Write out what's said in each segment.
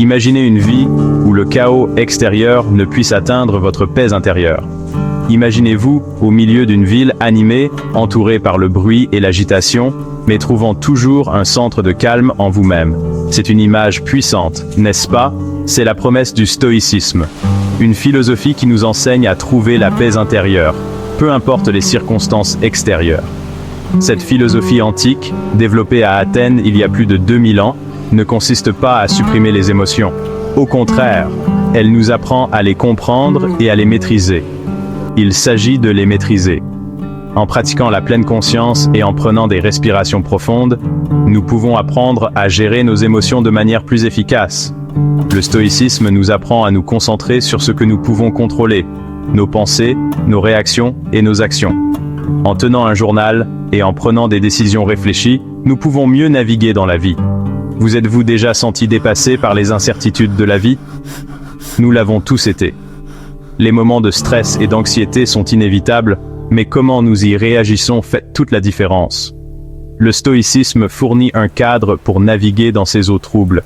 Imaginez une vie où le chaos extérieur ne puisse atteindre votre paix intérieure. Imaginez-vous au milieu d'une ville animée, entourée par le bruit et l'agitation, mais trouvant toujours un centre de calme en vous-même. C'est une image puissante, n'est-ce pas? C'est la promesse du stoïcisme. Une philosophie qui nous enseigne à trouver la paix intérieure, peu importe les circonstances extérieures. Cette philosophie antique, développée à Athènes il y a plus de 2000 ans, ne consiste pas à supprimer les émotions. Au contraire, elle nous apprend à les comprendre et à les maîtriser. Il s'agit de les maîtriser. En pratiquant la pleine conscience et en prenant des respirations profondes, nous pouvons apprendre à gérer nos émotions de manière plus efficace. Le stoïcisme nous apprend à nous concentrer sur ce que nous pouvons contrôler, nos pensées, nos réactions et nos actions. En tenant un journal et en prenant des décisions réfléchies, nous pouvons mieux naviguer dans la vie. Vous êtes-vous déjà senti dépassé par les incertitudes de la vie? Nous l'avons tous été. Les moments de stress et d'anxiété sont inévitables, mais comment nous y réagissons fait toute la différence. Le stoïcisme fournit un cadre pour naviguer dans ces eaux troubles.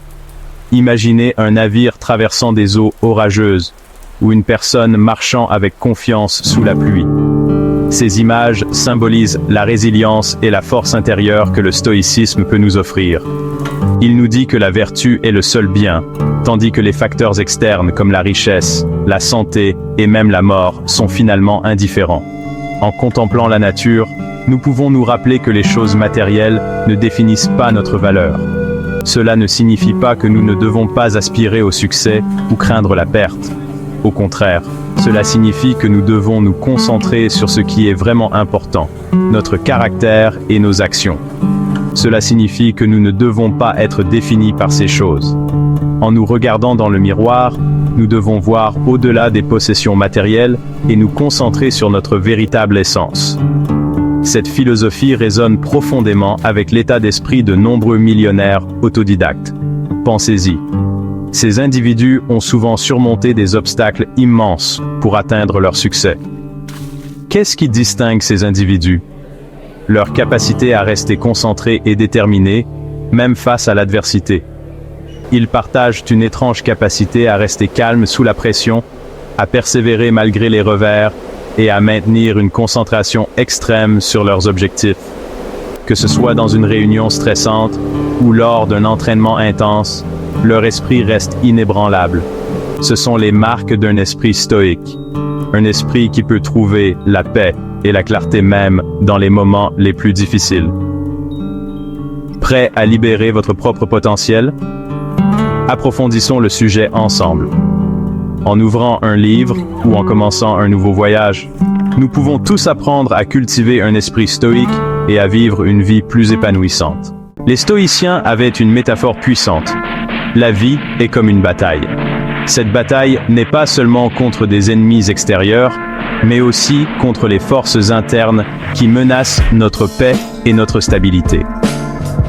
Imaginez un navire traversant des eaux orageuses, ou une personne marchant avec confiance sous la pluie. Ces images symbolisent la résilience et la force intérieure que le stoïcisme peut nous offrir. Il nous dit que la vertu est le seul bien, tandis que les facteurs externes comme la richesse, la santé et même la mort sont finalement indifférents. En contemplant la nature, nous pouvons nous rappeler que les choses matérielles ne définissent pas notre valeur. Cela ne signifie pas que nous ne devons pas aspirer au succès ou craindre la perte. Au contraire, cela signifie que nous devons nous concentrer sur ce qui est vraiment important, notre caractère et nos actions. Cela signifie que nous ne devons pas être définis par ces choses. En nous regardant dans le miroir, nous devons voir au-delà des possessions matérielles et nous concentrer sur notre véritable essence. Cette philosophie résonne profondément avec l'état d'esprit de nombreux millionnaires autodidactes. Pensez-y. Ces individus ont souvent surmonté des obstacles immenses pour atteindre leur succès. Qu'est-ce qui distingue ces individus? Leur capacité à rester concentrés et déterminés, même face à l'adversité. Ils partagent une étrange capacité à rester calmes sous la pression, à persévérer malgré les revers et à maintenir une concentration extrême sur leurs objectifs. Que ce soit dans une réunion stressante ou lors d'un entraînement intense, leur esprit reste inébranlable. Ce sont les marques d'un esprit stoïque. Un esprit qui peut trouver la paix et la clarté même dans les moments les plus difficiles. Prêt à libérer votre propre potentiel? Approfondissons le sujet ensemble. En ouvrant un livre ou en commençant un nouveau voyage, nous pouvons tous apprendre à cultiver un esprit stoïque et à vivre une vie plus épanouissante. Les stoïciens avaient une métaphore puissante. La vie est comme une bataille. Cette bataille n'est pas seulement contre des ennemis extérieurs, mais aussi contre les forces internes qui menacent notre paix et notre stabilité.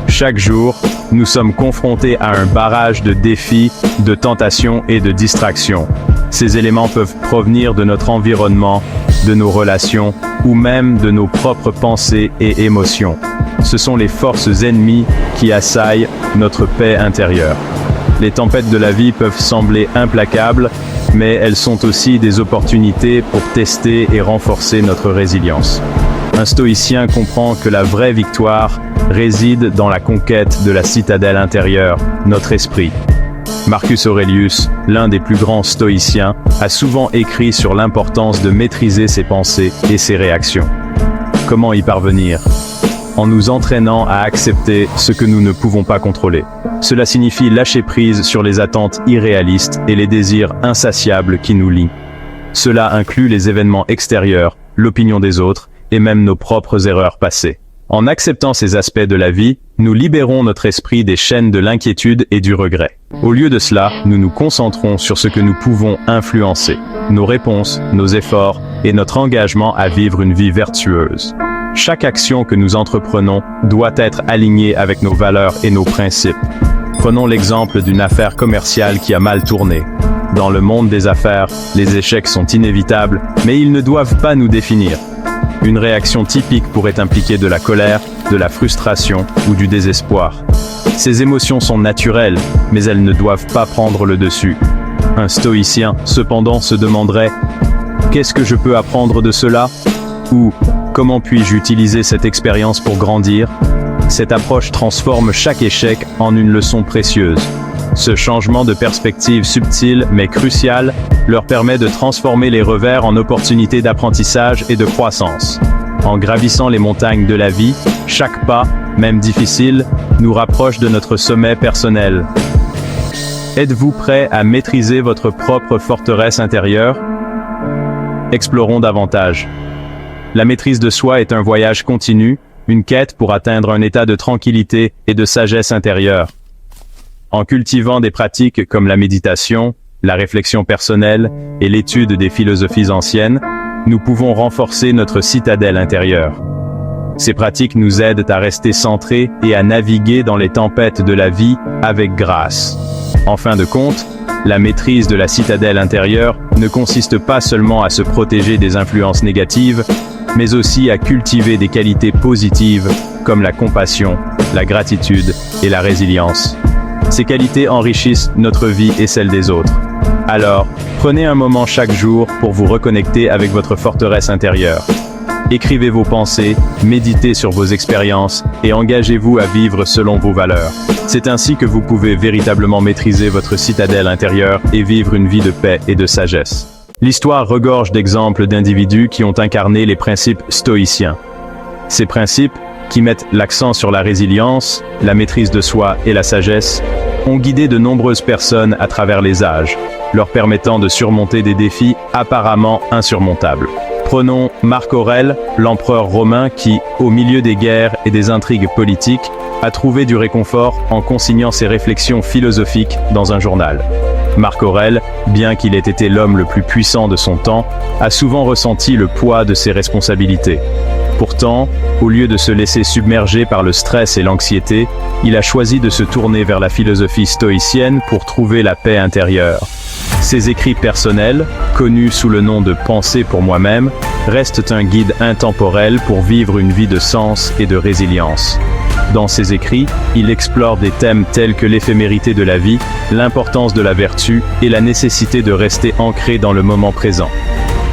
Chaque jour, nous sommes confrontés à un barrage de défis, de tentations et de distractions. Ces éléments peuvent provenir de notre environnement, de nos relations ou même de nos propres pensées et émotions. Ce sont les forces ennemies qui assaillent notre paix intérieure. Les tempêtes de la vie peuvent sembler implacables, mais elles sont aussi des opportunités pour tester et renforcer notre résilience. Un stoïcien comprend que la vraie victoire réside dans la conquête de la citadelle intérieure, notre esprit. Marcus Aurelius, l'un des plus grands stoïciens, a souvent écrit sur l'importance de maîtriser ses pensées et ses réactions. Comment y parvenir? En nous entraînant à accepter ce que nous ne pouvons pas contrôler. Cela signifie lâcher prise sur les attentes irréalistes et les désirs insatiables qui nous lient. Cela inclut les événements extérieurs, l'opinion des autres, et même nos propres erreurs passées. En acceptant ces aspects de la vie, nous libérons notre esprit des chaînes de l'inquiétude et du regret. Au lieu de cela, nous nous concentrons sur ce que nous pouvons influencer, nos réponses, nos efforts et notre engagement à vivre une vie vertueuse. Chaque action que nous entreprenons doit être alignée avec nos valeurs et nos principes. Prenons l'exemple d'une affaire commerciale qui a mal tourné. Dans le monde des affaires, les échecs sont inévitables, mais ils ne doivent pas nous définir. Une réaction typique pourrait impliquer de la colère, de la frustration ou du désespoir. Ces émotions sont naturelles, mais elles ne doivent pas prendre le dessus. Un stoïcien, cependant, se demanderait « Qu'est-ce que je peux apprendre de cela ?» ou « Comment puis-je utiliser cette expérience pour grandir ?» Cette approche transforme chaque échec en une leçon précieuse. Ce changement de perspective subtil mais crucial leur permet de transformer les revers en opportunités d'apprentissage et de croissance. En gravissant les montagnes de la vie, chaque pas, même difficile, nous rapproche de notre sommet personnel. Êtes-vous prêt à maîtriser votre propre forteresse intérieure? Explorons davantage. La maîtrise de soi est un voyage continu, une quête pour atteindre un état de tranquillité et de sagesse intérieure. En cultivant des pratiques comme la méditation, la réflexion personnelle et l'étude des philosophies anciennes, nous pouvons renforcer notre citadelle intérieure. Ces pratiques nous aident à rester centrés et à naviguer dans les tempêtes de la vie avec grâce. En fin de compte, la maîtrise de la citadelle intérieure ne consiste pas seulement à se protéger des influences négatives, mais aussi à cultiver des qualités positives comme la compassion, la gratitude et la résilience. Ces qualités enrichissent notre vie et celle des autres. Alors, prenez un moment chaque jour pour vous reconnecter avec votre forteresse intérieure. Écrivez vos pensées, méditez sur vos expériences et engagez-vous à vivre selon vos valeurs. C'est ainsi que vous pouvez véritablement maîtriser votre citadelle intérieure et vivre une vie de paix et de sagesse. L'histoire regorge d'exemples d'individus qui ont incarné les principes stoïciens. Ces principes, qui mettent l'accent sur la résilience, la maîtrise de soi et la sagesse, ont guidé de nombreuses personnes à travers les âges, leur permettant de surmonter des défis apparemment insurmontables. Prenons Marc Aurèle, l'empereur romain qui, au milieu des guerres et des intrigues politiques, a trouvé du réconfort en consignant ses réflexions philosophiques dans un journal. Marc Aurèle, bien qu'il ait été l'homme le plus puissant de son temps, a souvent ressenti le poids de ses responsabilités. Pourtant, au lieu de se laisser submerger par le stress et l'anxiété, il a choisi de se tourner vers la philosophie stoïcienne pour trouver la paix intérieure. Ses écrits personnels, connus sous le nom de « Pensées pour moi-même », restent un guide intemporel pour vivre une vie de sens et de résilience. Dans ses écrits, il explore des thèmes tels que l'éphémérité de la vie, l'importance de la vertu et la nécessité de rester ancré dans le moment présent.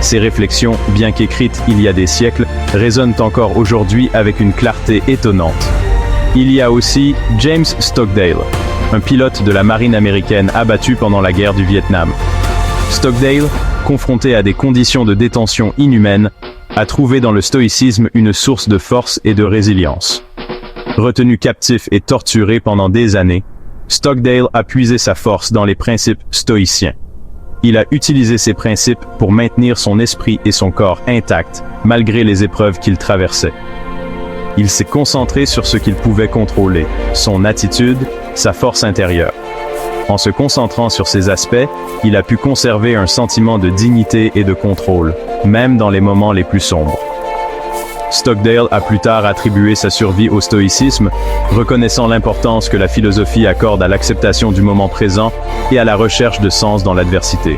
Ces réflexions, bien qu'écrites il y a des siècles, résonnent encore aujourd'hui avec une clarté étonnante. Il y a aussi James Stockdale, un pilote de la marine américaine abattu pendant la guerre du Vietnam. Stockdale, confronté à des conditions de détention inhumaines, a trouvé dans le stoïcisme une source de force et de résilience. Retenu captif et torturé pendant des années, Stockdale a puisé sa force dans les principes stoïciens. Il a utilisé ces principes pour maintenir son esprit et son corps intacts, malgré les épreuves qu'il traversait. Il s'est concentré sur ce qu'il pouvait contrôler, son attitude, sa force intérieure. En se concentrant sur ces aspects, il a pu conserver un sentiment de dignité et de contrôle, même dans les moments les plus sombres. Stockdale a plus tard attribué sa survie au stoïcisme, reconnaissant l'importance que la philosophie accorde à l'acceptation du moment présent et à la recherche de sens dans l'adversité.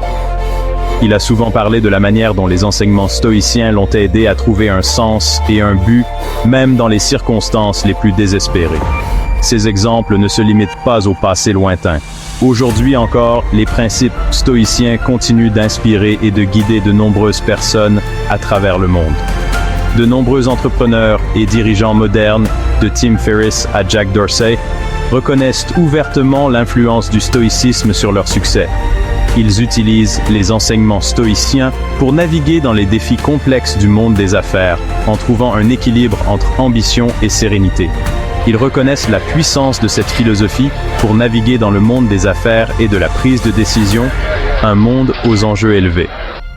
Il a souvent parlé de la manière dont les enseignements stoïciens l'ont aidé à trouver un sens et un but, même dans les circonstances les plus désespérées. Ces exemples ne se limitent pas au passé lointain. Aujourd'hui encore, les principes stoïciens continuent d'inspirer et de guider de nombreuses personnes à travers le monde. De nombreux entrepreneurs et dirigeants modernes, de Tim Ferriss à Jack Dorsey, reconnaissent ouvertement l'influence du stoïcisme sur leur succès. Ils utilisent les enseignements stoïciens pour naviguer dans les défis complexes du monde des affaires, en trouvant un équilibre entre ambition et sérénité. Ils reconnaissent la puissance de cette philosophie pour naviguer dans le monde des affaires et de la prise de décision, un monde aux enjeux élevés.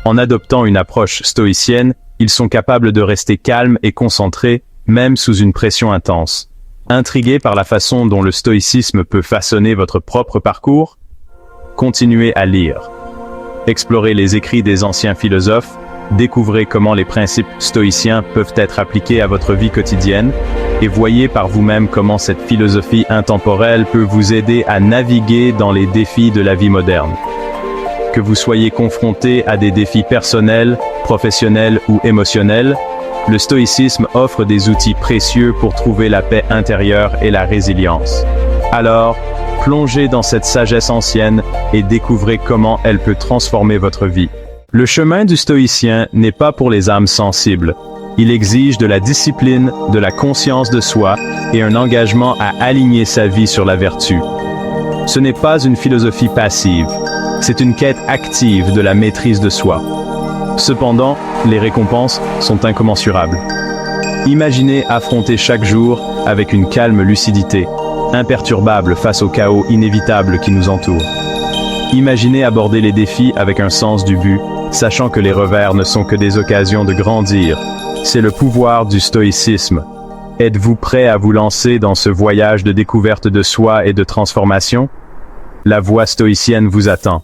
En adoptant une approche stoïcienne, ils sont capables de rester calmes et concentrés, même sous une pression intense. Intrigué par la façon dont le stoïcisme peut façonner votre propre parcours? Continuez à lire. Explorez les écrits des anciens philosophes, découvrez comment les principes stoïciens peuvent être appliqués à votre vie quotidienne, et voyez par vous-même comment cette philosophie intemporelle peut vous aider à naviguer dans les défis de la vie moderne. Que vous soyez confronté à des défis personnels, professionnels ou émotionnels, Le stoïcisme offre des outils précieux pour trouver la paix intérieure et la résilience. Alors, plongez dans cette sagesse ancienne et découvrez comment elle peut transformer votre vie. Le chemin du stoïcien n'est pas pour les âmes sensibles. Il exige de la discipline, de la conscience de soi et un engagement à aligner sa vie sur la vertu. Ce n'est pas une philosophie passive, c'est une quête active de la maîtrise de soi. Cependant, les récompenses sont incommensurables. Imaginez affronter chaque jour avec une calme lucidité, imperturbable face au chaos inévitable qui nous entoure. Imaginez aborder les défis avec un sens du but, sachant que les revers ne sont que des occasions de grandir. C'est le pouvoir du stoïcisme. Êtes-vous prêt à vous lancer dans ce voyage de découverte de soi et de transformation? La voie stoïcienne vous attend.